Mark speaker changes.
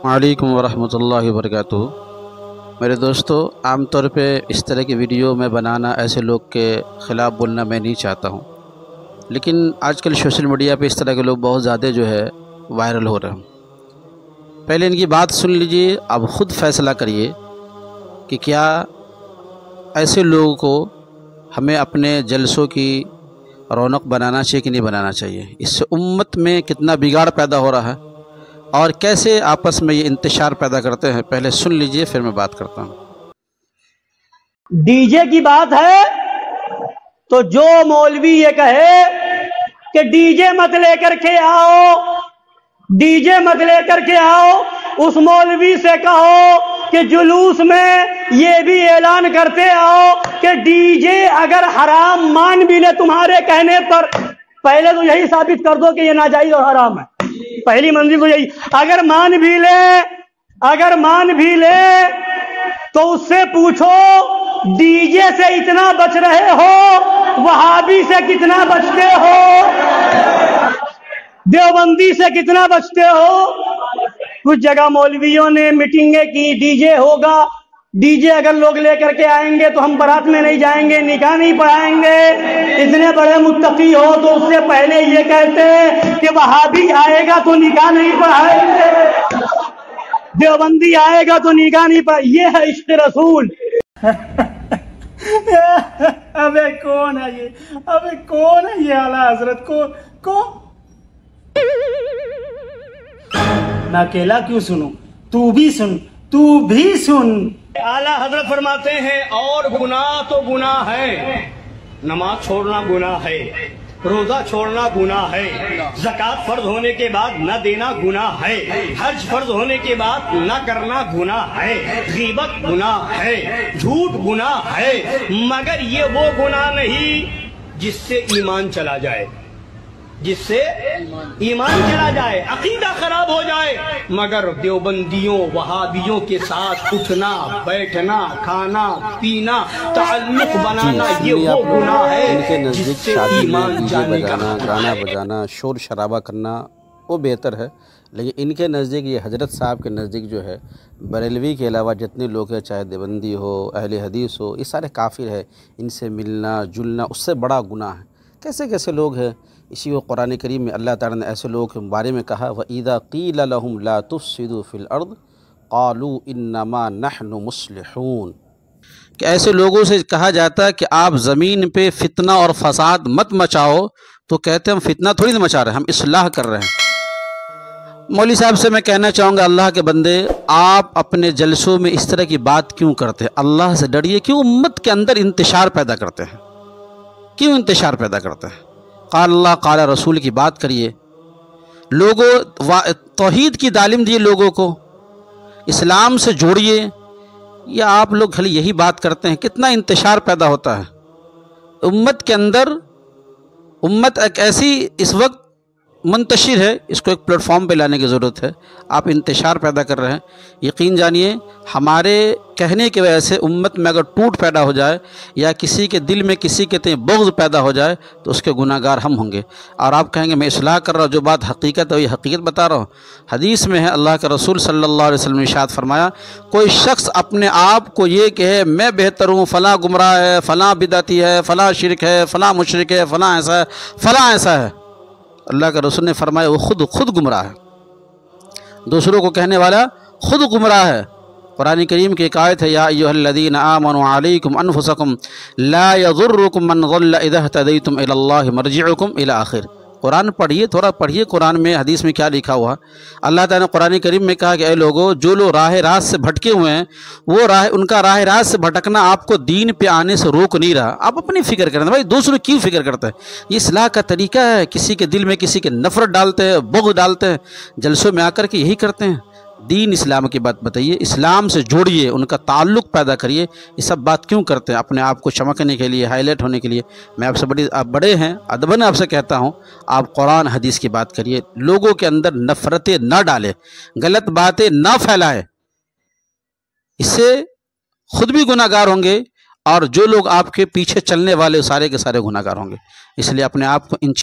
Speaker 1: वालेकुम वरहमतुल्लाहि वबरकातुहू। मेरे दोस्तों, आम तौर पे इस तरह की वीडियो मैं बनाना, ऐसे लोग के ख़िलाफ़ बोलना मैं नहीं चाहता हूँ, लेकिन आजकल सोशल मीडिया पे इस तरह के लोग बहुत ज़्यादा जो है वायरल हो रहे हैं। पहले इनकी बात सुन लीजिए, अब ख़ुद फ़ैसला करिए कि क्या ऐसे लोगों को हमें अपने जलसों की रौनक बनाना चाहिए कि नहीं बनाना चाहिए। इससे उम्मत में कितना बिगाड़ पैदा हो रहा है और कैसे आपस में ये इंतशार पैदा करते हैं। पहले सुन लीजिए, फिर मैं बात करता हूँ।
Speaker 2: डीजे की बात है तो जो मौलवी ये कहे कि डीजे मत लेकर के आओ, डीजे मत लेकर के आओ, उस मौलवी से कहो कि जुलूस में ये भी ऐलान करते आओ कि डीजे अगर हराम मान भी ले तुम्हारे कहने पर, पहले तो यही साबित कर दो कि ये नाजायज और हराम है। पहली मंजिल तो यही। अगर मान भी ले तो उससे पूछो डीजे से इतना बच रहे हो, वहाबी से कितना बचते हो, देवबंदी से कितना बचते हो। कुछ जगह मौलवियों ने मीटिंगें की, डीजे होगा, डीजे अगर लोग लेकर के आएंगे तो हम बारात में नहीं जाएंगे, निकाह नहीं पढ़ाएंगे। इतने बड़े मुत्तकी हो तो उससे पहले ये कहते कि वहाबी आएगा तो निकाह नहीं पढ़ाएंगे, देवबंदी आएगा तो निकाह नहीं पढ़ाएंगे। ये है इश्क रसूल। अबे कौन है ये, अबे कौन है ये आला हजरत को मैं अकेला क्यों सुनूं, तू भी सुन, तू भी सुन। आला हजरत फरमाते हैं और गुनाह तो गुनाह है, नमाज छोड़ना गुनाह है, रोजा छोड़ना गुनाह है, ज़कात फर्ज होने के बाद न देना गुनाह है, हज फर्ज होने के बाद न करना गुनाह है, गीबत गुनाह है, झूठ गुनाह है, मगर ये वो गुनाह नहीं जिससे ईमान चला जाए, जिससे ईमान चला जाए, अकीदा खराब हो जाए। मगर देवबंदियों वहाबियों के साथ उठना बैठना, खाना पीना, ताल्लुक बनाना, ये वो गुनाह है।
Speaker 1: इनके नज़दीक शादी में डीजे बजाना, गाना बजाना, शोर शराबा करना वो बेहतर है, लेकिन इनके नज़दीक, ये हजरत साहब के नज़दीक जो है, बरेलवी के अलावा जितने लोग हैं, चाहे देवबंदी हो, अहले हदीस हो, ये सारे काफिर है। इनसे मिलना जुलना उससे बड़ा गुनाह है। कैसे कैसे लोग हैं। इसी को कुरान करीम में अल्लाह ताला ने ऐसे लोगों के बारे में कहा, व इज़ा क़ील लहुम ला तुफ़सिदू फ़िल अर्द क़ालू इन्नमा नहनु मुस्लिहून, कि ऐसे लोगों से कहा जाता है कि आप ज़मीन पे फितना और फसाद मत मचाओ, तो कहते हैं हम फितना थोड़ी ना मचा रहे हैं, हम इस्लाह कर रहे हैं। मौलवी साहब से मैं कहना चाहूँगा, अल्लाह के बंदे, आप अपने जलसों में इस तरह की बात क्यों करते हैं? अल्लाह से डरिए। क्यों उम्मत के अंदर इंतशार पैदा करते हैं? क्यों इंतशार पैदा करते हैं? क़ाल अल्लाह क़ाल रसूल की बात करिए। लोगों तौहीद की तालीम दिए, लोगों को इस्लाम से जोड़िए। या आप लोग खाली यही बात करते हैं? कितना इंतशार पैदा होता है उम्मत के अंदर। उम्मत एक ऐसी इस वक्त मुंतशिर है, इसको एक प्लेटफॉर्म पे लाने की ज़रूरत है। आप इंतशार पैदा कर रहे हैं। यकीन जानिए, हमारे कहने की वजह से उम्मत में अगर टूट पैदा हो जाए या किसी के दिल में किसी के तय बुग़्ज़ पैदा हो जाए तो उसके गुनाहगार हम होंगे। और आप कहेंगे मैं इस्लाह कर रहा हूँ, जो बात हकीकत है वही हकीकत बता रहा हूँ। हदीस में है, अल्लाह के रसूल सल्लल्लाहु अलैहि वसल्लम ने इरशाद फरमाया, कोई शख्स अपने आप को ये कहे मैं बेहतर हूँ, फ़लाँ गुमराह है, फ़लाँ बिदअती है, फ़लाँ शिरक है, फ़लाँ मुशरिक है, फ़लाँ ऐसा है, फ़लाँ ऐसा है, अल्लाह के रसूल ने फरमाया वो खुद गुमराह है। दूसरों को कहने वाला खुद गुमराह है। कुरान करीम की एक आयत है, या अय्युहल्लज़ीना आमनू अलैकुम अनफुसकुम ला यज़ुर्रुकुम मन ज़ल्ल इज़ा इह्तदयतुम इलल्लाहि मरजिउकुम इला आखिर। कुरान पढ़िए, थोड़ा पढ़िए कुरान में, हदीस में क्या लिखा हुआ। अल्लाह ताला ने कुरान करीम में कहा कि ऐ लोगो, जो लोग राह रास्त से भटके हुए हैं, वो उनका राह रास्त से भटकना आपको दीन पे आने से रोक नहीं रहा। आप अपनी फ़िक्र करें भाई, दूसरों की क्यों फ़िक्र करते हैं? ये इस्लाह का तरीका है। किसी के दिल में किसी के नफ़रत डालते हैं, बुग़्ज़ डालते हैं, जलसों में आकर के यही करते हैं। दीन इस्लाम की बात बताइए, इस्लाम से जोड़िए, उनका ताल्लुक़ पैदा करिए। ये सब बात क्यों करते हैं? अपने आप को चमकने के लिए, हाईलाइट होने के लिए। मैं आपसे आप बड़े हैं, अदबन आपसे कहता हूँ, आप कुरान हदीस की बात करिए। लोगों के अंदर नफ़रतें न डालें, गलत बातें ना फैलाएं। इससे खुद भी गुनाहगार होंगे और जो लोग आपके पीछे चलने वाले सारे के सारे गुनाहगार होंगे। इसलिए अपने आप को इन